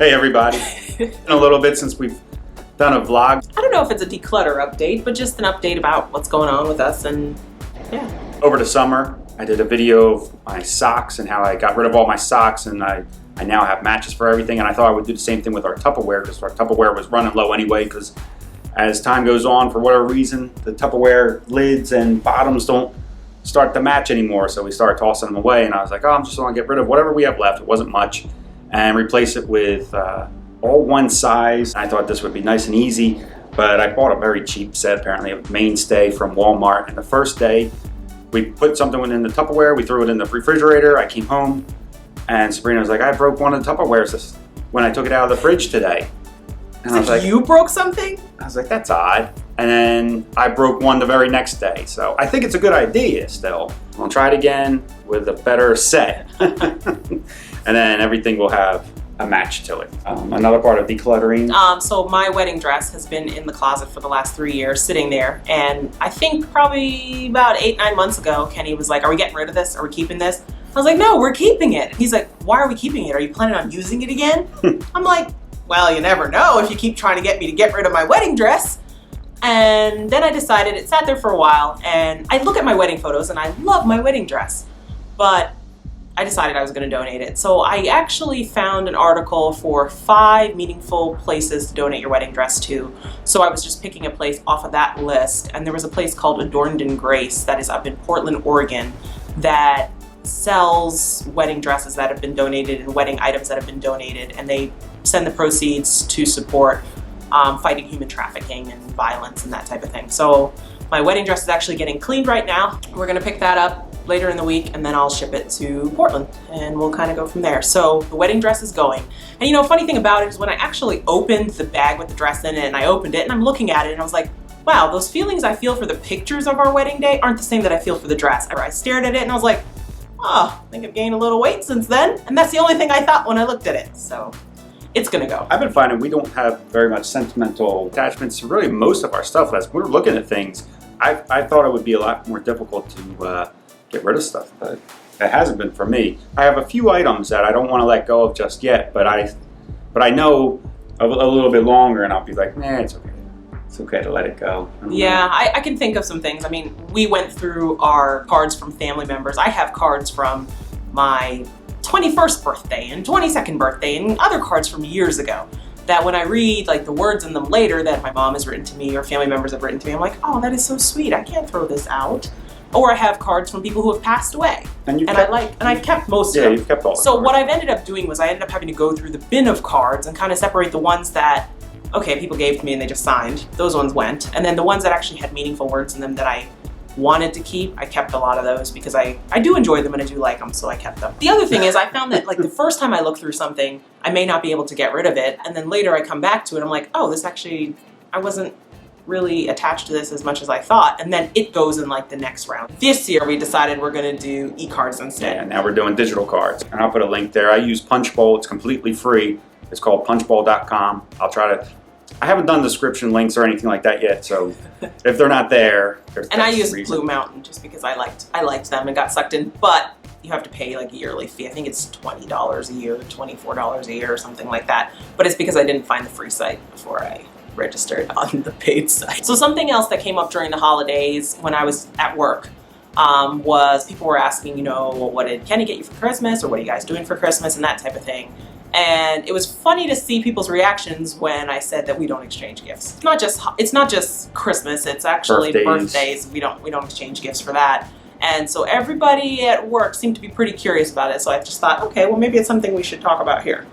Hey everybody. It's been a little bit since we've done a vlog. I don't know if it's a declutter update, but just an update about what's going on with us, and yeah. Over the summer, I did a video of my socks and how I got rid of all my socks, and I now have matches for everything, and I thought I would do the same thing with our Tupperware, because our Tupperware was running low anyway, because as time goes on, for whatever reason, the Tupperware lids and bottoms don't start to match anymore, so we started tossing them away, and I was like, oh, I'm just going to get rid of whatever we have left. It wasn't much, and replace it with all one size. I thought this would be nice and easy, but I bought a very cheap set, apparently a Mainstay from Walmart, and the first day we put something in the Tupperware, we threw it in the refrigerator. I came home and Sabrina was like, I broke one of the Tupperwares when I took it out of the fridge today. And I was like, you broke something? I was like, that's odd. And then I broke one the very next day. So I think it's a good idea still. I'll try it again with a better set. And then everything will have a match to it. Another part of decluttering. So my wedding dress has been in the closet for the last 3 years, sitting there. And I think probably about 8-9 months ago, Kenny was like, are we getting rid of this? Are we keeping this? I was like, no, we're keeping it. He's like, why are we keeping it? Are you planning on using it again? I'm like, well, you never know if you keep trying to get me to get rid of my wedding dress. And then I decided, it sat there for a while, and I look at my wedding photos and I love my wedding dress, but I decided I was going to donate it. So I actually found an article for 5 meaningful places to donate your wedding dress to. So I was just picking a place off of that list, and there was a place called Adorned in Grace that is up in Portland, Oregon, that sells wedding dresses that have been donated and wedding items that have been donated, and they send the proceeds to support fighting human trafficking and violence and that type of thing. So my wedding dress is actually getting cleaned right now. We're gonna pick that up later in the week, and then I'll ship it to Portland, and we'll kind of go from there. So the wedding dress is going. And you know, funny thing about it is when I actually opened the bag with the dress in it, and I opened it and I'm looking at it and I was like, wow, those feelings I feel for the pictures of our wedding day aren't the same that I feel for the dress. I stared at it and I was like, oh, I think I've gained a little weight since then. And that's the only thing I thought when I looked at it. So it's gonna go. I've been finding we don't have very much sentimental attachments to really most of our stuff. As we're looking at things, I thought it would be a lot more difficult to get rid of stuff, but it hasn't been for me. I have a few items that I don't want to let go of just yet, but I know a little bit longer, and I'll be like, nah, it's okay. It's okay to let it go. Yeah, I can think of some things. I mean, we went through our cards from family members. I have cards from my 21st birthday and 22nd birthday and other cards from years ago that when I read like the words in them later that my mom has written to me or family members have written to me, I'm like, oh, that is so sweet. I can't throw this out. Or I have cards from people who have passed away, and I've kept most of them. Yeah, you've kept all. So what I've ended up doing was I ended up having to go through the bin of cards and kind of separate the ones that, okay, people gave to me and they just signed. Those ones went, and then the ones that actually had meaningful words in them that I wanted to keep, I kept a lot of those because I do enjoy them and I do like them, so I kept them. The other thing is I found that like the first time I look through something, I may not be able to get rid of it, and then later I come back to it, I'm like, oh, this actually, I wasn't really attached to this as much as I thought, and then it goes in like the next round. This year we decided we're gonna do Ecards instead. Yeah, now we're doing digital cards, and I'll put a link there. I use Punchbowl, it's completely free. It's called punchbowl.com. I haven't done description links or anything like that yet, so if they're not there, and I used Blue Mountain just because I liked them and got sucked in, but you have to pay like a yearly fee. I think it's $20 a year, $24 a year or something like that, but it's because I didn't find the free site before I registered on the paid site. So something else that came up during the holidays when I was at work was people were asking, you know, well, what did Kenny get you for Christmas, or what are you guys doing for Christmas, and that type of thing. And it was funny to see people's reactions when I said that we don't exchange gifts. It's not just Christmas, it's actually birthdays. We don't exchange gifts for that. And so everybody at work seemed to be pretty curious about it. So I just thought, okay, well, maybe it's something we should talk about here.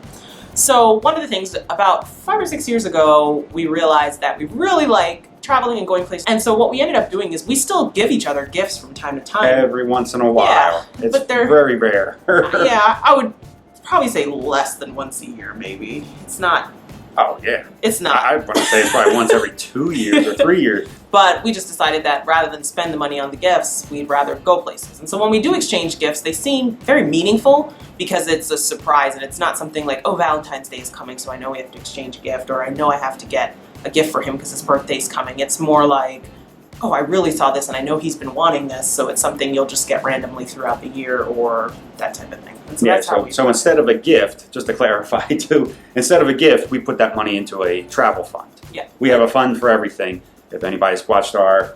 So one of the things, about 5 or 6 years ago, we realized that we really like traveling and going places. And so what we ended up doing is we still give each other gifts from time to time. Every once in a while. Yeah, it's very rare. Yeah, I would probably say less than once a year, maybe. It's not. Oh, yeah. It's not. I want to say it's probably once every 2 years or 3 years. But we just decided that rather than spend the money on the gifts, we'd rather go places. And so when we do exchange gifts, they seem very meaningful because it's a surprise and it's not something like, oh, Valentine's Day is coming, so I know we have to exchange a gift, or I know I have to get a gift for him because his birthday's coming. It's more like, oh, I really saw this and I know he's been wanting this, so it's something you'll just get randomly throughout the year or that type of thing. And So Yeah, that's how we so instead of a gift, just to clarify too, instead of a gift, we put that money into a travel fund. Yeah. We have a fund for everything. If anybody's watched our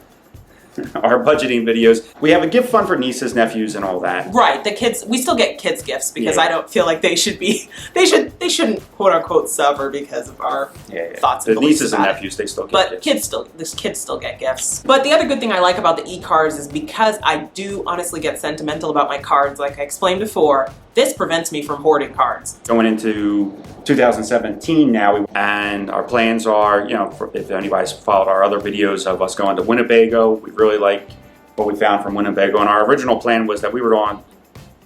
budgeting videos, we have a gift fund for nieces, nephews, and all that. Right, the kids, we still get kids gifts because Yeah. I don't feel like they shouldn't quote unquote suffer because of our thoughts and The beliefs nieces and about it. nephews, they still get But gifts. kids still get gifts. But the other good thing I like about the e-cards is because I do honestly get sentimental about my cards, like I explained before, this prevents me from hoarding cards. Going into 2017 now, and our plans are, if anybody's followed our other videos of us going to Winnebago, we really like what we found from Winnebago. And our original plan was that we were going to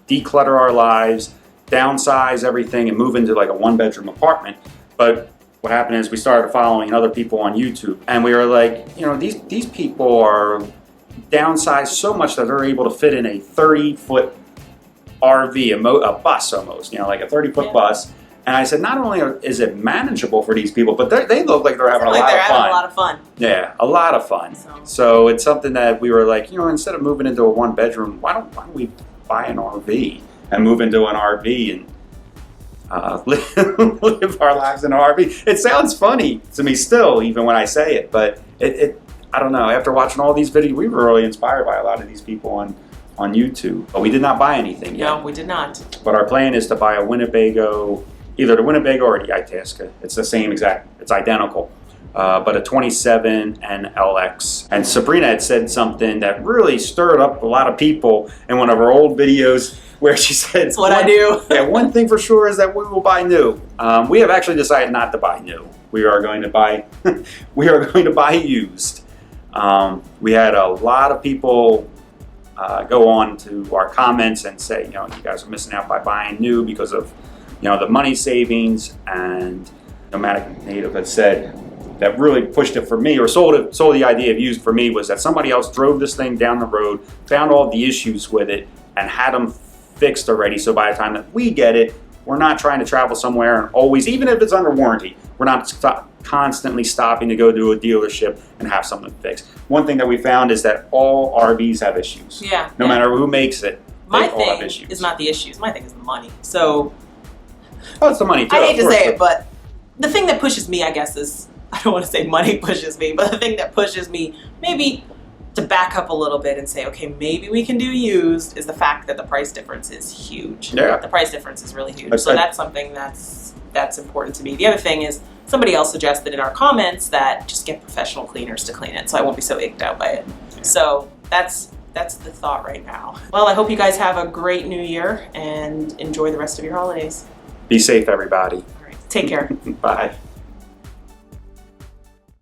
declutter our lives, downsize everything, and move into like a one-bedroom apartment. But what happened is we started following other people on YouTube, and we were like, these people are downsized so much that they're able to fit in a 30-foot RV, a bus almost, like a 30-foot bus. And I said, not only is it manageable for these people, but they look like they're having a lot of fun. Yeah, a lot of fun. So it's something that we were like, instead of moving into a one-bedroom, why don't we buy an RV and move into an RV and live our lives in an RV? It sounds funny to me still, even when I say it, but I don't know. After watching all these videos, we were really inspired by a lot of these people on YouTube. But we did not buy anything yet. No, we did not. But our plan is to buy a Winnebago, either the Winnebago or the Itasca. It's the same exact, it's identical. But a 27 NLX. And Sabrina had said something that really stirred up a lot of people in one of her old videos where she said, "That's what I do." Yeah, one thing for sure is that we will buy new. We have actually decided not to buy new. We are going to buy, used. We had a lot of people go on to our comments and say, you guys are missing out by buying new because of, the money savings. And Nomadic Native had said that really pushed it for me, or sold the idea of used for me, was that somebody else drove this thing down the road, found all the issues with it, and had them fixed already. So by the time that we get it, we're not trying to travel somewhere and always, even if it's under warranty, we're not constantly stopping to go to a dealership and have something fixed. One thing that we found is that all RVs have issues. Yeah. No matter who makes it, my they all have thing issues. is not the issues. My thing is the money. So Oh, it's the money too. I hate of to course, say it, but the thing that pushes me, I guess, is, I don't want to say money pushes me, but the thing that pushes me maybe to back up a little bit and say, okay, maybe we can do used, is the fact that the price difference is huge. Yeah. The price difference is really huge. That's So right. that's something that's important to me. The other thing is, somebody else suggested in our comments that just get professional cleaners to clean it, so I won't be so icked out by it. So that's the thought right now. Well, I hope you guys have a great new year and enjoy the rest of your holidays. Be safe, everybody. All right, take care. Bye.